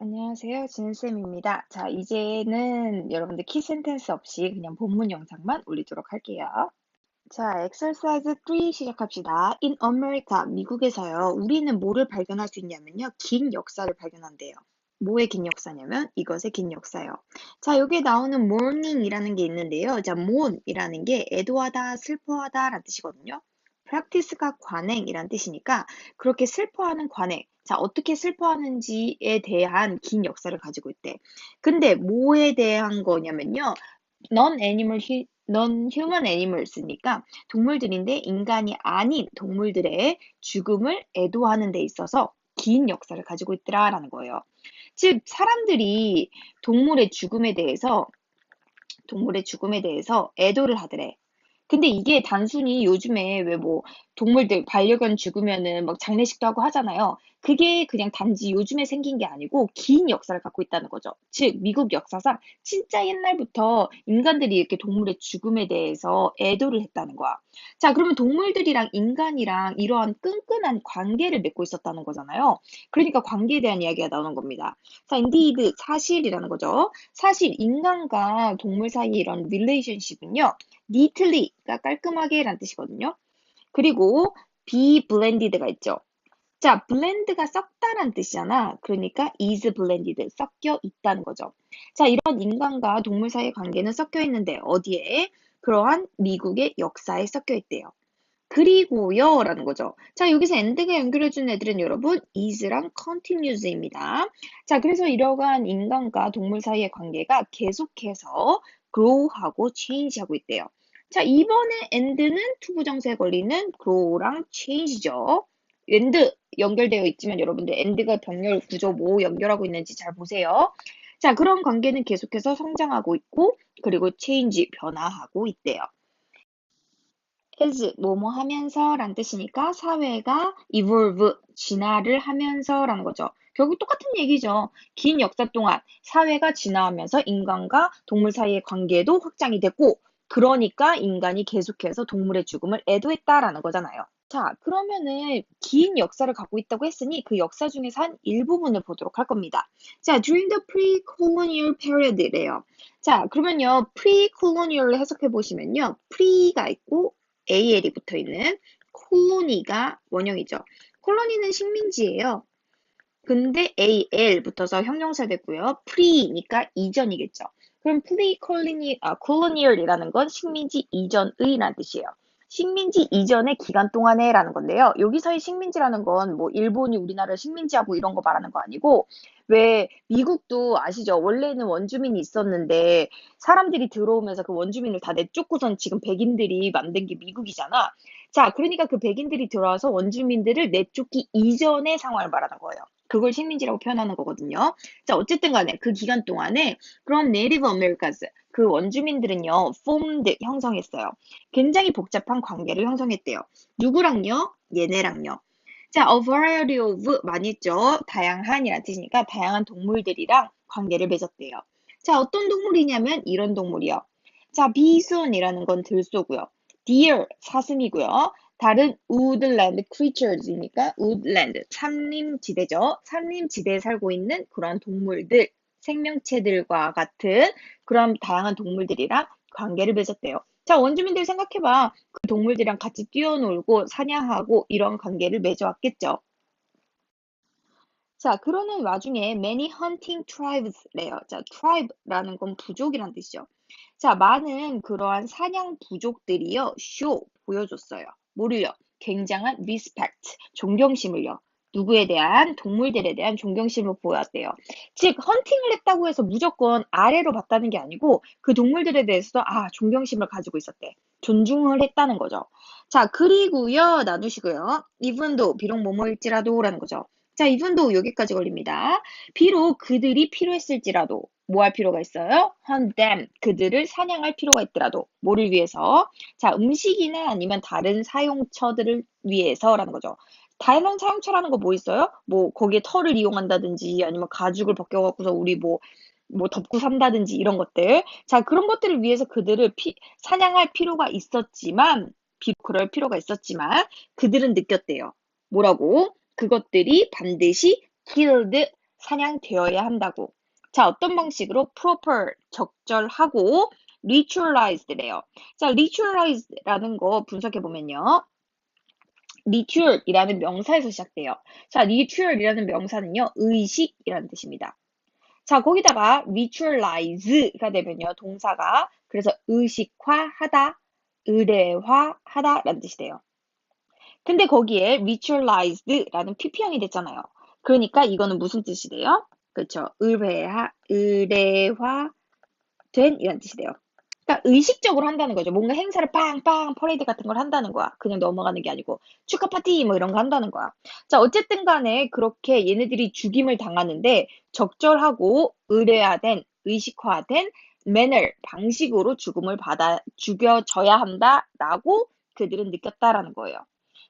안녕하세요. 진은쌤입니다. 자, 이제는 여러분들 키 센텐스 없이 그냥 본문 영상만 올리도록 할게요. 자, exercise 3 시작합시다. In America, 미국에서요, 우리는 뭐를 발견할 수 있냐면요, 긴 역사를 발견한대요. 뭐의 긴 역사냐면 이것의 긴 역사요. 자, 여기에 나오는 mourning이라는 게 있는데요. 자, mourn이라는 게 애도하다, 슬퍼하다라는 뜻이거든요. practice가 관행이란 뜻이니까 그렇게 슬퍼하는 관행. 자, 어떻게 슬퍼하는지에 대한 긴 역사를 가지고 있대. 근데 뭐에 대한 거냐면요. non-human animals니까 동물들인데 인간이 아닌 동물들의 죽음을 애도하는 데 있어서 긴 역사를 가지고 있더라라는 거예요. 즉, 사람들이 동물의 죽음에 대해서 애도를 하더래. 근데 이게 단순히 요즘에 왜 뭐 동물들 반려견 죽으면은 막 장례식도 하고 하잖아요. 그게 그냥 단지 요즘에 생긴 게 아니고 긴 역사를 갖고 있다는 거죠. 즉, 미국 역사상 진짜 옛날부터 인간들이 이렇게 동물의 죽음에 대해서 애도를 했다는 거야. 자, 그러면 동물들이랑 인간이랑 이러한 끈끈한 관계를 맺고 있었다는 거잖아요. 그러니까 관계에 대한 이야기가 나오는 겁니다. 자, indeed, 사실이라는 거죠. 사실 인간과 동물 사이의 이런 relationship은요. neatly가 깔끔하게라는 뜻이거든요. 그리고 be blended가 있죠. 자, blend가 섞다란 뜻이잖아. 그러니까 is blended, 섞여 있다는 거죠. 자, 이런 인간과 동물 사이의 관계는 섞여 있는데 어디에? 그러한 미국의 역사에 섞여 있대요. 그리고요 라는 거죠. 자, 여기서 and가 연결해준 애들은 여러분 is랑 continuous입니다. 자, 그래서 이러한 인간과 동물 사이의 관계가 계속해서 grow하고 change하고 있대요. 자, 이번에 and는 투부정사에 걸리는 grow랑 change죠. and 연결되어 있지만 여러분들 and가 병렬 구조 뭐 연결하고 있는지 잘 보세요. 자, 그런 관계는 계속해서 성장하고 있고 그리고 change 변화하고 있대요. as 뭐뭐 하면서라는 뜻이니까 사회가 evolve 진화를 하면서라는 거죠. 결국 똑같은 얘기죠. 긴 역사 동안 사회가 진화하면서 인간과 동물 사이의 관계도 확장이 됐고 그러니까 인간이 계속해서 동물의 죽음을 애도했다라는 거잖아요. 자, 그러면은 긴 역사를 갖고 있다고 했으니 그 역사 중에서 한 일부분을 보도록 할 겁니다. 자, during the pre-colonial period래요. 자, 그러면요, pre-colonial을 해석해 보시면요, pre가 있고 AL이 붙어 있는 콜로니가 원형이죠. 콜로니는 식민지예요. 근데 AL 붙어서 형용사 됐고요. pre니까 이전이겠죠. 그럼 colonial이라는 건 식민지 이전의라는 뜻이에요. 식민지 이전의 기간 동안에라는 건데요. 여기서의 식민지라는 건 뭐 일본이 우리나라를 식민지하고 이런 거 말하는 거 아니고 왜 미국도 아시죠? 원래는 원주민이 있었는데 사람들이 들어오면서 그 원주민을 다 내쫓고선 지금 백인들이 만든 게 미국이잖아. 자, 그러니까 그 백인들이 들어와서 원주민들을 내쫓기 이전의 상황을 말하는 거예요. 그걸 식민지라고 표현하는 거거든요. 자, 어쨌든 간에 그 기간 동안에 그럼 Native Americans, 그 원주민들은요, formed, 형성했어요. 굉장히 복잡한 관계를 형성했대요. 누구랑요? 얘네랑요. 자, a variety of 많이 했죠. 다양한이라는 뜻이니까 다양한 동물들이랑 관계를 맺었대요. 자, 어떤 동물이냐면 이런 동물이요. 자, bison이라는 건 들소고요. deer, 사슴이고요. 다른 woodland creatures이니까 woodland, 산림지대죠. 산림지대에 살고 있는 그런 동물들, 생명체들과 같은 그런 다양한 동물들이랑 관계를 맺었대요. 자, 원주민들 생각해봐. 그 동물들이랑 같이 뛰어놀고 사냥하고 이런 관계를 맺어왔겠죠. 자, 그러는 와중에 many hunting tribes래요. 자, tribe라는 건 부족이란 뜻이죠. 자, 많은 그러한 사냥 부족들이요, show, 보여줬어요. 뭐를요? 굉장한 respect, 존경심을요. 누구에 대한? 동물들에 대한 존경심을 보였대요. 즉, 헌팅을 했다고 해서 무조건 아래로 봤다는 게 아니고 그 동물들에 대해서도 존경심을 가지고 있었대. 존중을 했다는 거죠. 자, 그리고요, 나누시고요. even though, 비록 뭐뭐일지라도라는 거죠. 자, even though 여기까지 걸립니다. 비록 그들이 필요했을지라도 뭐 할 필요가 있어요? hunt them, 그들을 사냥할 필요가 있더라도 뭐를 위해서? 자, 음식이나 아니면 다른 사용처들을 위해서라는 거죠. 다양한 사용처라는 거 뭐 있어요? 뭐 거기에 털을 이용한다든지 아니면 가죽을 벗겨갖고서 우리 뭐 덮고 산다든지 이런 것들. 자, 그런 것들을 위해서 그들을 사냥할 필요가 있었지만, 비록 그럴 필요가 있었지만, 그들은 느꼈대요. 뭐라고? 그것들이 반드시 killed 사냥되어야 한다고. 자, 어떤 방식으로? proper, 적절하고 ritualized래요. 자, ritualize라는 거 분석해 보면요. ritual이라는 명사에서 시작돼요. 자, ritual이라는 명사는요, 의식이라는 뜻입니다. 자, 거기다가 ritualize가 되면요, 동사가 그래서 의식화하다, 의례화하다라는 뜻이 돼요. 근데 거기에 ritualized라는 pp형이 됐잖아요. 그러니까 이거는 무슨 뜻이 돼요? 그렇죠. 의례화된 이런 뜻이 돼요. 그러니까 의식적으로 한다는 거죠. 뭔가 행사를 빵빵 퍼레이드 같은 걸 한다는 거야. 그냥 넘어가는 게 아니고 축하 파티 뭐 이런 거 한다는 거야. 자, 어쨌든 간에 그렇게 얘네들이 죽임을 당하는데 적절하고 의례화된 의식화된 매너 방식으로 죽여져야 한다라고 그들은 느꼈다라는 거예요.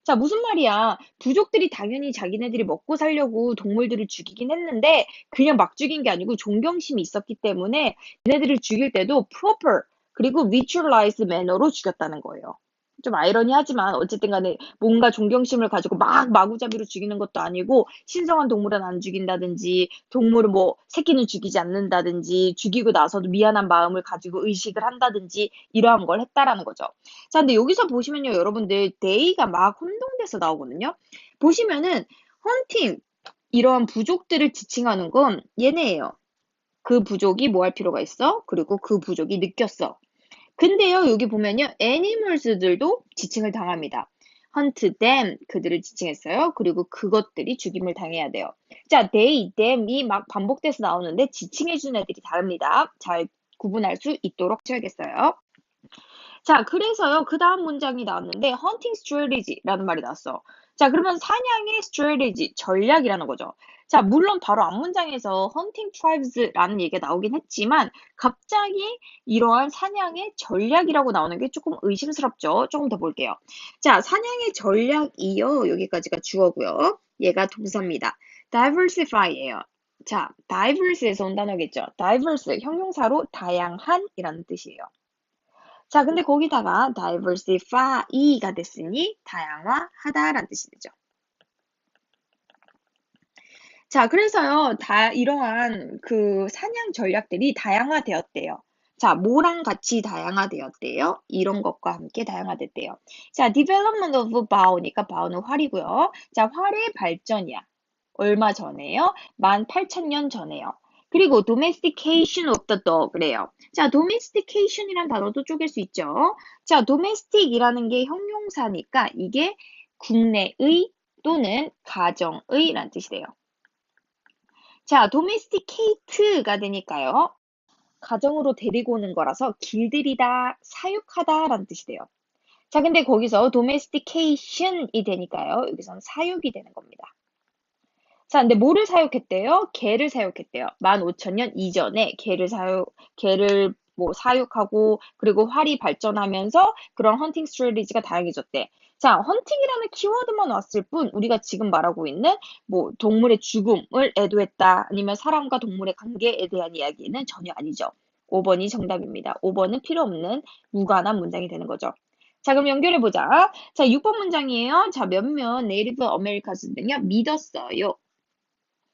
자, 무슨 말이야. 부족들이 당연히 자기네들이 먹고 살려고 동물들을 죽이긴 했는데 그냥 막 죽인 게 아니고 존경심이 있었기 때문에 얘네들을 죽일 때도 proper 그리고 ritualized manner로 죽였다는 거예요. 좀 아이러니하지만 어쨌든 간에 뭔가 존경심을 가지고 막 마구잡이로 죽이는 것도 아니고 신성한 동물은 안 죽인다든지 동물을 뭐 새끼는 죽이지 않는다든지 죽이고 나서도 미안한 마음을 가지고 의식을 한다든지 이러한 걸 했다라는 거죠. 자, 근데 여기서 보시면요, 여러분들 데이가 막 혼동돼서 나오거든요. 보시면은 헌팅 이러한 부족들을 지칭하는 건 얘네예요. 그 부족이 뭐 할 필요가 있어? 그리고 그 부족이 느꼈어. 근데요, 여기 보면요, 애니멀스들도 지칭을 당합니다. hunt them, 그들을 지칭했어요. 그리고 그것들이 죽임을 당해야 돼요. 자, they, them이 막 반복돼서 나오는데 지칭해준 애들이 다릅니다. 잘 구분할 수 있도록 해야겠어요. 자, 그래서요, 그 다음 문장이 나왔는데, hunting strategy라는 말이 나왔어. 자, 그러면 사냥의 strategy, 전략이라는 거죠. 자, 물론 바로 앞 문장에서 hunting tribes라는 얘기가 나오긴 했지만, 갑자기 이러한 사냥의 전략이라고 나오는 게 조금 의심스럽죠. 조금 더 볼게요. 자, 사냥의 전략이요. 여기까지가 주어고요. 얘가 동사입니다. diversify예요. 자, diverse에서 온 단어겠죠. diverse, 형용사로 다양한이라는 뜻이에요. 자, 근데 거기다가 diversify가 됐으니 다양화하다라는 뜻이 되죠. 자, 그래서요, 이러한 그 사냥 전략들이 다양화되었대요. 자, 뭐랑 같이 다양화되었대요? 이런 것과 함께 다양화됐대요. 자, development of bow니까 bow는 활이고요. 자, 활의 발전이야. 얼마 전에요? 18,000년 전에요. 그리고 domestication of the dog래요. 자, domestication이란 단어도 쪼갤 수 있죠. 자, domestic이라는 게 형용사니까 이게 국내의 또는 가정의란 뜻이 돼요. 자, domesticate가 되니까요. 가정으로 데리고 오는 거라서 길들이다, 사육하다라는 뜻이 돼요. 자, 근데 거기서 domestication이 되니까요. 여기서는 사육이 되는 겁니다. 자, 근데 뭐를 사육했대요? 개를 사육했대요. 15,000년 이전에 개를 뭐 사육하고 그리고 활이 발전하면서 그런 헌팅 스트래티지가 다양해졌대. 자, 헌팅이라는 키워드만 왔을 뿐 우리가 지금 말하고 있는 뭐 동물의 죽음을 애도했다 아니면 사람과 동물의 관계에 대한 이야기는 전혀 아니죠. 5번이 정답입니다. 5번은 필요 없는 무관한 문장이 되는 거죠. 자, 그럼 연결해 보자. 자, 6번 문장이에요. 자, 몇몇 네이티브 아메리카인들은요 믿었어요.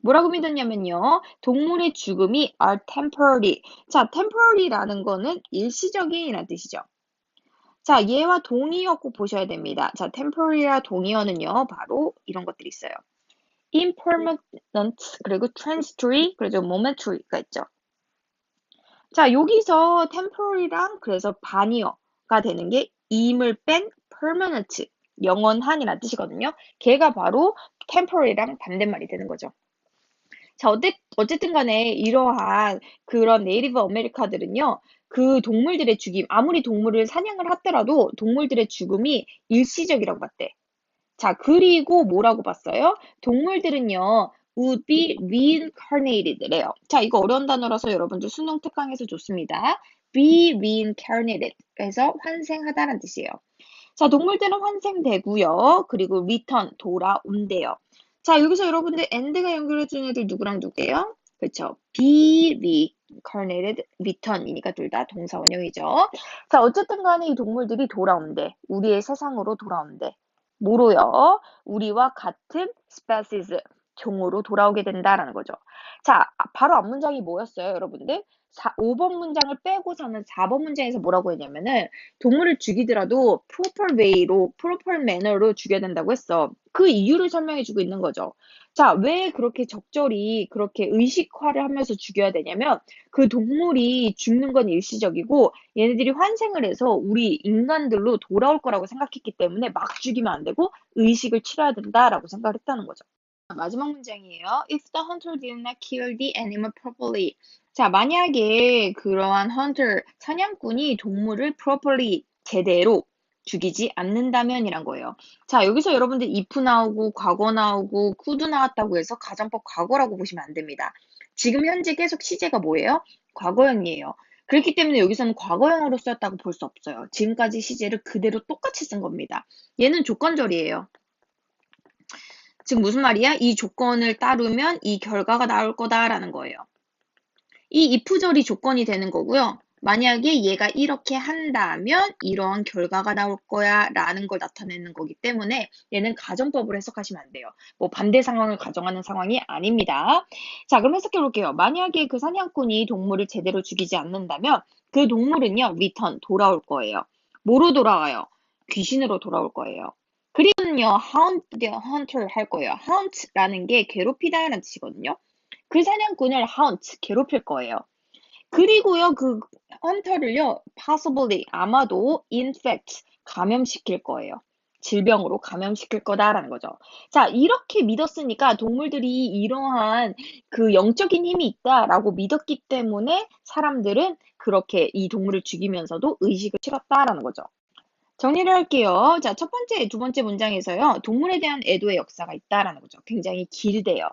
뭐라고 믿었냐면요. 동물의 죽음이 are temporary. 자, temporary라는 거는 일시적인이라는 뜻이죠. 자, 얘와 동의어 꼭 보셔야 됩니다. 자, temporary와 동의어는요. 바로 이런 것들이 있어요. impermanent, 그리고 transitory, 그리고 momentary가 있죠. 자, 여기서 temporary랑 그래서 반의어가 되는 게 임을 뺀 permanent, 영원한이라는 뜻이거든요. 걔가 바로 temporary랑 반대말이 되는 거죠. 자, 어쨌든 간에 이러한 그런 네이티브 아메리카들은요, 그 동물들의 죽임, 아무리 동물을 사냥을 하더라도 동물들의 죽음이 일시적이라고 봤대. 자, 그리고 뭐라고 봤어요? 동물들은요, would be reincarnated래요. 자, 이거 어려운 단어라서 여러분들 수능 특강에서 좋습니다. be reincarnated. 그래서 환생하다라는 뜻이에요. 자, 동물들은 환생되고요. 그리고 return, 돌아온대요. 자, 여기서 여러분들 and가 연결해준 애들 누구랑 누구예요? 그렇죠. be reincarnated, return이니까 둘 다 동사 원형이죠. 자, 어쨌든 간에 이 동물들이 돌아온대. 우리의 세상으로 돌아온대. 뭐로요? 우리와 같은 species, 종으로 돌아오게 된다라는 거죠. 자, 바로 앞 문장이 뭐였어요, 여러분들? 5번 문장을 빼고서는 4번 문장에서 뭐라고 했냐면은 동물을 죽이더라도 proper way로, proper manner로 죽여야 된다고 했어. 그 이유를 설명해 주고 있는 거죠. 자, 왜 그렇게 적절히 그렇게 의식화를 하면서 죽여야 되냐면 그 동물이 죽는 건 일시적이고 얘네들이 환생을 해서 우리 인간들로 돌아올 거라고 생각했기 때문에 막 죽이면 안 되고 의식을 치러야 된다라고 생각을 했다는 거죠. 마지막 문장이에요. If the hunter did not kill the animal properly. 자, 만약에 그러한 hunter, 사냥꾼이 동물을 properly, 제대로 죽이지 않는다면이란 거예요. 자, 여기서 여러분들 if 나오고 과거 나오고 could 나왔다고 해서 가정법 과거라고 보시면 안 됩니다. 지금 현재 계속 시제가 뭐예요? 과거형이에요. 그렇기 때문에 여기서는 과거형으로 썼다고 볼 수 없어요. 지금까지 시제를 그대로 똑같이 쓴 겁니다. 얘는 조건절이에요. 즉 무슨 말이야? 이 조건을 따르면 이 결과가 나올 거다라는 거예요. 이 if절이 조건이 되는 거고요. 만약에 얘가 이렇게 한다면 이러한 결과가 나올 거야 라는 걸 나타내는 거기 때문에 얘는 가정법으로 해석하시면 안 돼요. 뭐 반대 상황을 가정하는 상황이 아닙니다. 자, 그럼 해석해 볼게요. 만약에 그 사냥꾼이 동물을 제대로 죽이지 않는다면 그 동물은요, return, 돌아올 거예요. 뭐로 돌아와요? 귀신으로 돌아올 거예요. 그리고는요, hunt the hunter 할 거예요. hunt라는 게 괴롭히다라는 뜻이거든요. 그 사냥꾼을 hunt, 괴롭힐 거예요. 그리고요, 그 헌터를요, possibly, 아마도, infect, 감염시킬 거예요. 질병으로 감염시킬 거다라는 거죠. 자, 이렇게 믿었으니까 동물들이 이러한 그 영적인 힘이 있다라고 믿었기 때문에 사람들은 그렇게 이 동물을 죽이면서도 의식을 치렀다라는 거죠. 정리를 할게요. 자, 첫 번째, 두 번째 문장에서요, 동물에 대한 애도의 역사가 있다라는 거죠. 굉장히 길대요.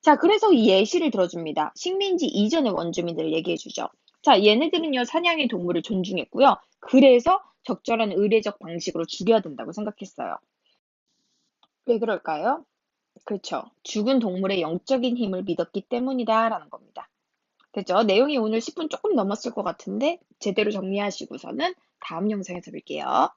자, 그래서 이 예시를 들어줍니다. 식민지 이전의 원주민들을 얘기해주죠. 자, 얘네들은요, 사냥의 동물을 존중했고요. 그래서 적절한 의례적 방식으로 죽여야 된다고 생각했어요. 왜 그럴까요? 그렇죠. 죽은 동물의 영적인 힘을 믿었기 때문이다라는 겁니다. 됐죠? 내용이 오늘 10분 조금 넘었을 것 같은데 제대로 정리하시고서는 다음 영상에서 뵐게요.